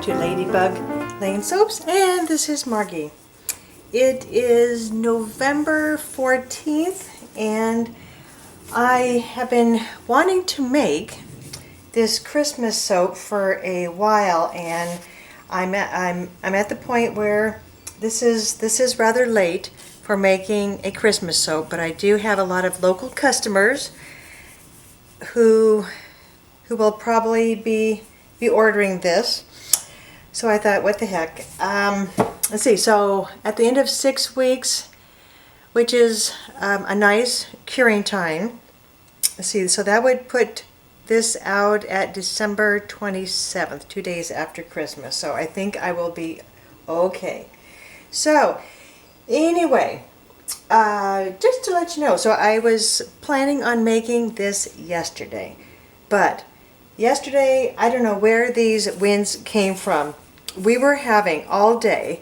to Ladybug Lane Soaps, and this is Margie. It is November 14th, and I have been wanting to make this Christmas soap for a while, and I'm at the point where this is rather late for making a Christmas soap, but I do have a lot of local customers who will probably be ordering this. So I thought, what the heck? Let's see, so at the end of 6 weeks, which is a nice curing time, let's see, so that would put this out at December 27th, 2 days after Christmas. So I think I will be okay. So anyway, just to let you know, so I was planning on making this yesterday, but yesterday, I don't know where these winds came from. We were having all day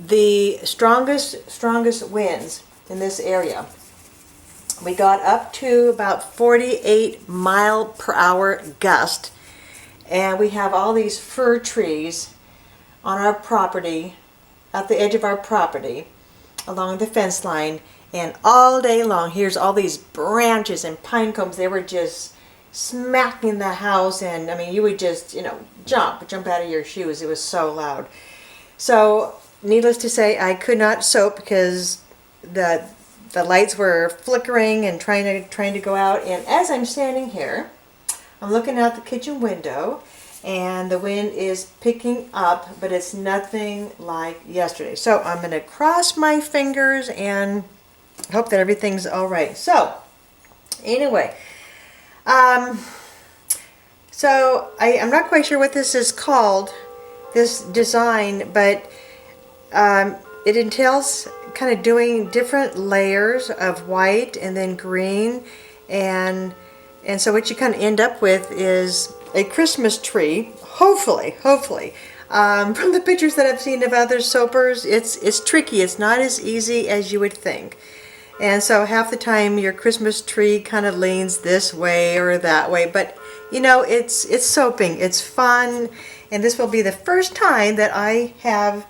the strongest winds in this area. We got up to about 48 mile per hour gust, and we have all these fir trees on our property, at the edge of our property, along the fence line, and all day long, here's all these branches and pine cones. They were just smacking the house, and I mean, you would just, jump out of your shoes. It was so loud. So needless to say, I could not soap because the lights were flickering and trying to go out. And as I'm standing here, I'm looking out the kitchen window, and the wind is picking up, but it's nothing like yesterday. So I'm going to cross my fingers and hope that everything's all right. So anyway, so I'm not quite sure what this is called, this design, but it entails kind of doing different layers of white and then green, and so what you kind of end up with is a Christmas tree, hopefully. From the pictures that I've seen of other soapers, it's tricky. It's not as easy as you would think. And so half the time your Christmas tree kind of leans this way or that way, but it's soaping, it's fun, and this will be the first time that I have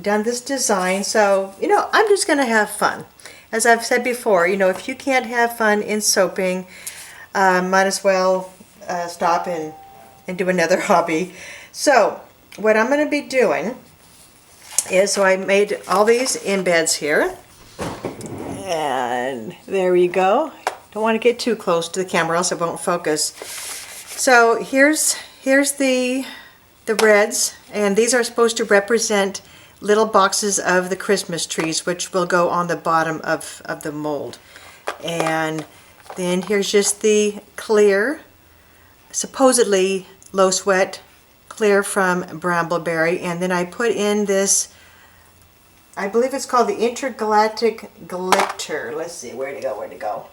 done this design, so I'm just going to have fun. As I've said before, if you can't have fun in soaping, might as well stop and do another hobby. So what I'm going to be doing is, so I made all these embeds here. And there you go. Don't want to get too close to the camera, else it won't focus. So here's the reds, and these are supposed to represent little boxes of the Christmas trees, which will go on the bottom of the mold. And then here's just the clear, supposedly low sweat clear from Bramble Berry, and then I put in this, I believe it's called the Intergalactic Glitter. Let's see, where'd it go?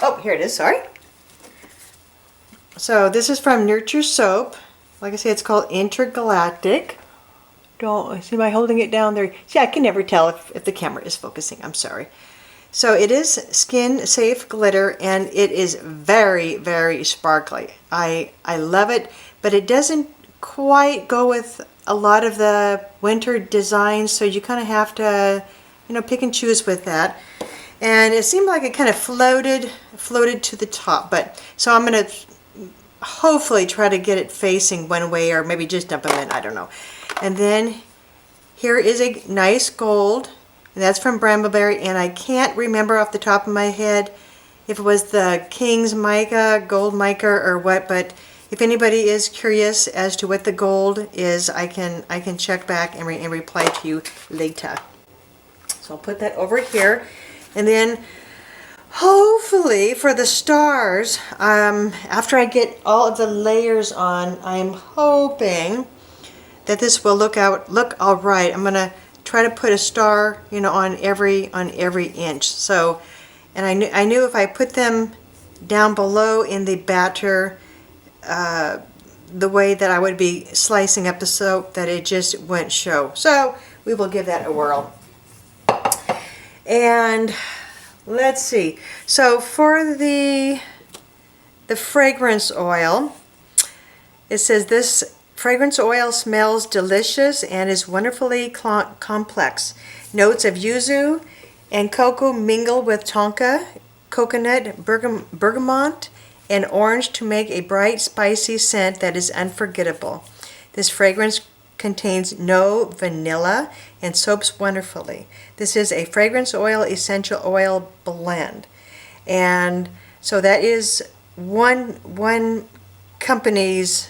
Oh, here it is, sorry. So this is from Nurture Soap. Like I say, it's called Intergalactic. Don't see, am I holding it down there? See, I can never tell if the camera is focusing. I'm sorry. So it is skin safe glitter, and it is very, very sparkly. I love it, but it doesn't quite go with a lot of the winter designs, so you kind of have to, pick and choose with that. And it seemed like it kind of floated to the top, but so I'm going to hopefully try to get it facing one way, or maybe just dump them in, I don't know. And then here is a nice gold, and that's from Bramble Berry, and I can't remember off the top of my head if it was the King's Mica, Gold Mica, or what, but if anybody is curious as to what the gold is, I can check back and reply to you later. So I'll put that over here, and then hopefully for the stars, after I get all of the layers on, I'm hoping that this will look all right. I'm gonna try to put a star, on every inch. So, and I knew if I put them down below in the batter, the way that I would be slicing up the soap, that it just wouldn't show. So we will give that a whirl. And let's see. So for the fragrance oil, it says this fragrance oil smells delicious and is wonderfully complex. Notes of yuzu and cocoa mingle with tonka, coconut, bergamot, and orange to make a bright, spicy scent that is unforgettable. This fragrance contains no vanilla and soaps wonderfully. This is a fragrance oil essential oil blend. And so that is one company's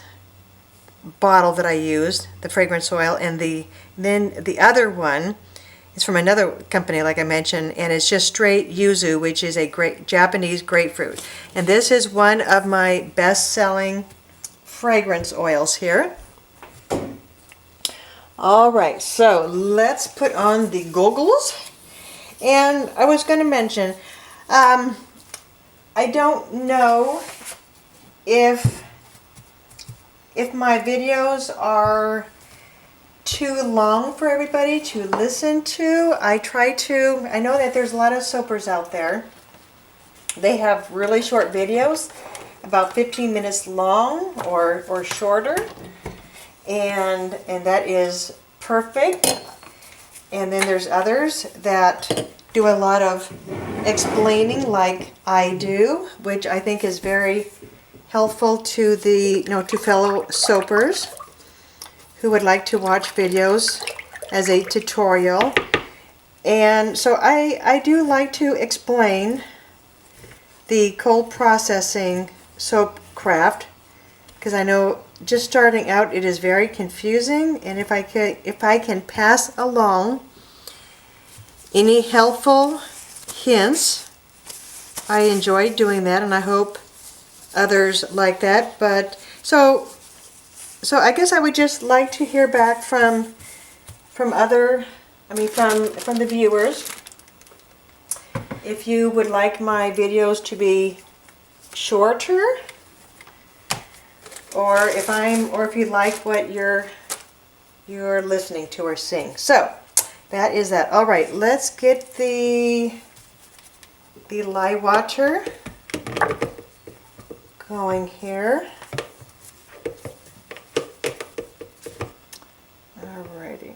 bottle that I used, the fragrance oil, and then the other one is from another company, like I mentioned, and it's just straight yuzu, which is a great Japanese grapefruit. And this is one of my best-selling fragrance oils here. All right, so let's put on the goggles. And I was going to mention, I don't know if my videos are too long for everybody to listen to. I know that there's a lot of soapers out there. They have really short videos, about 15 minutes long or shorter. And that is perfect. And then there's others that do a lot of explaining like I do, which I think is very helpful to to fellow soapers who would like to watch videos as a tutorial. And so I do like to explain the cold processing soap craft, because I know just starting out it is very confusing, and if I can pass along any helpful hints, I enjoy doing that, and I hope others like that. But so I guess I would just like to hear back from the viewers, if you would like my videos to be shorter, or if you like what you're listening to or seeing. So that is that. All right, let's get the lye water going here. Alrighty.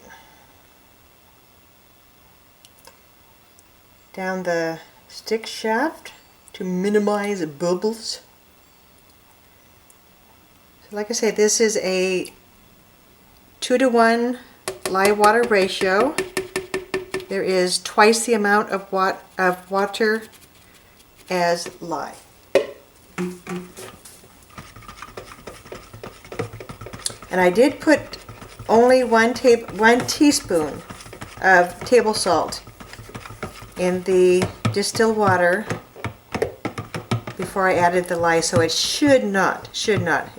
Down the stick shaft to minimize bubbles. So like I say, this is a 2-to-1 lye water ratio. There is twice the amount of water as lye. And I did put only one teaspoon of table salt in the distilled water before I added the lye, so it should not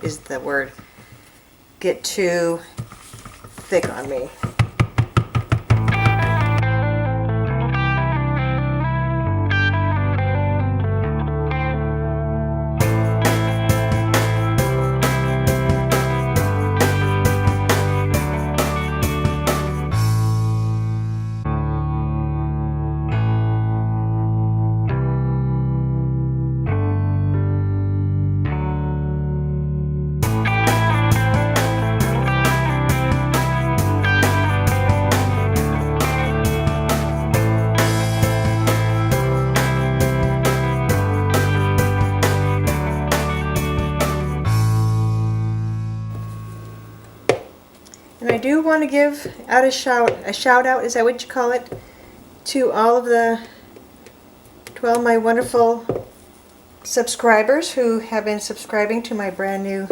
is the word, get too thick on me. And I do want to give out a shout out, is that what you call it, to all of my wonderful subscribers who have been subscribing to my brand new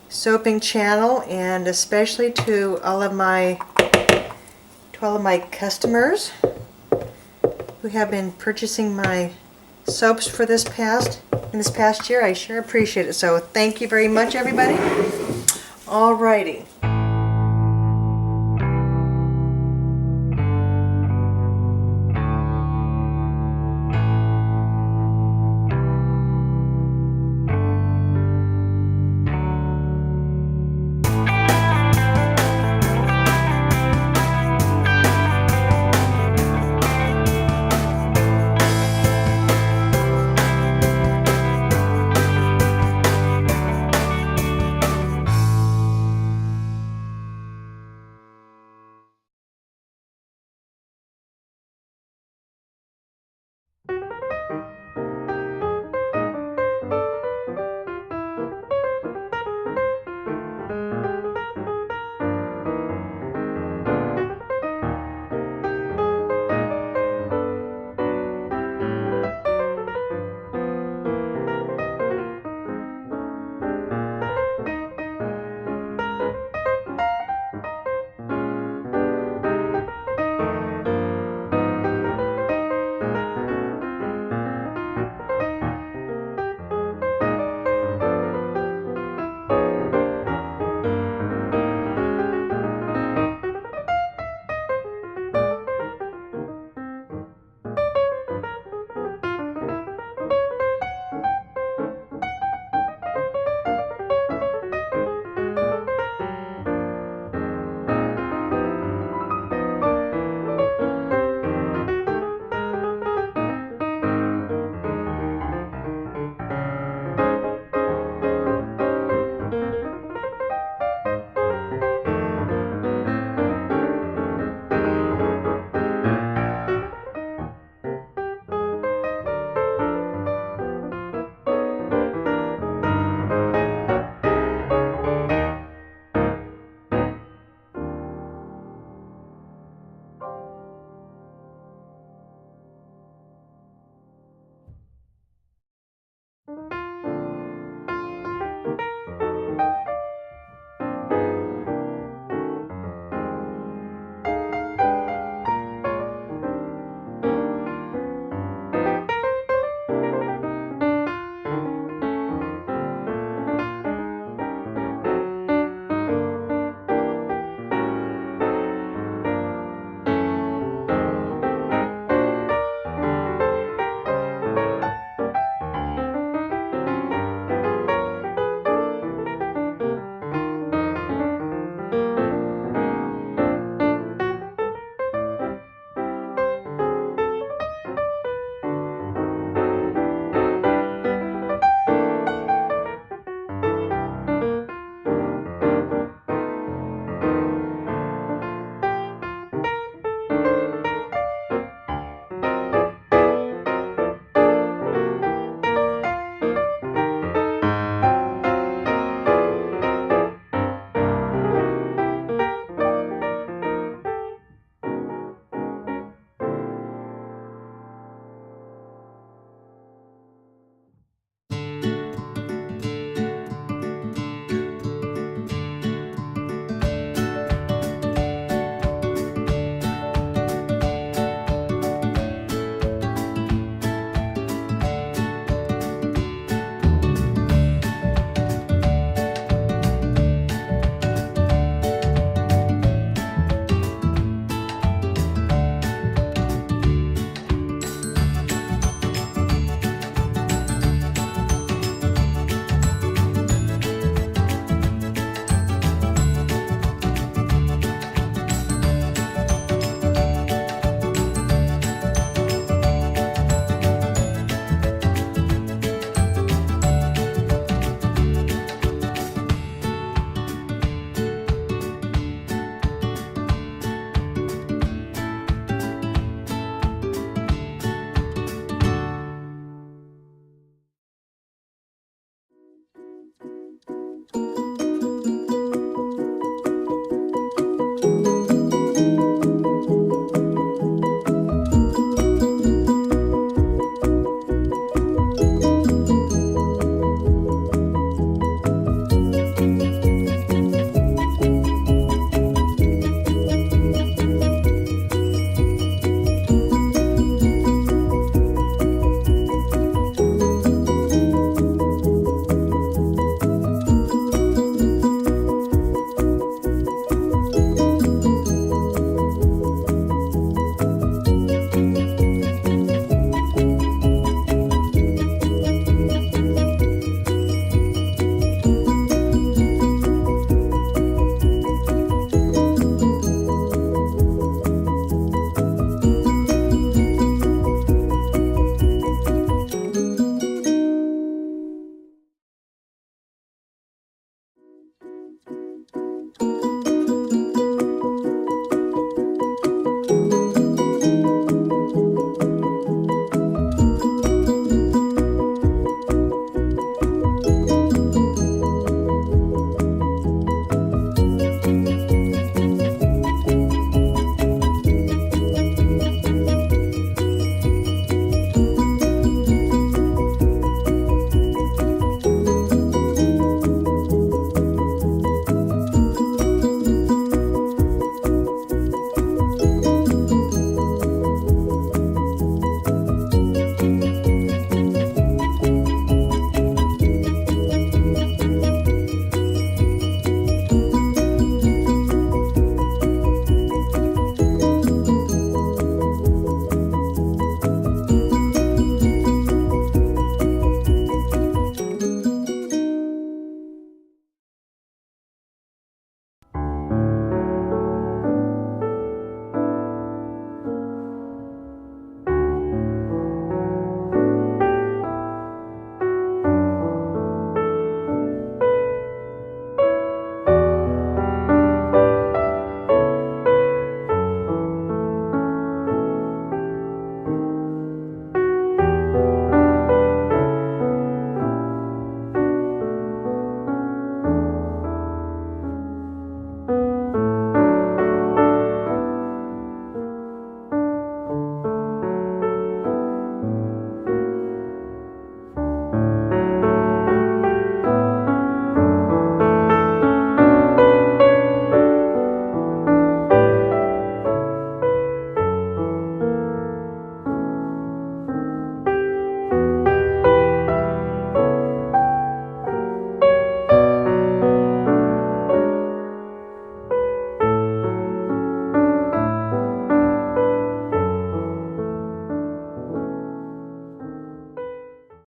soaping channel, and especially to all of my customers who have been purchasing my soaps for this past year. I sure appreciate it. So thank you very much, everybody. Alrighty.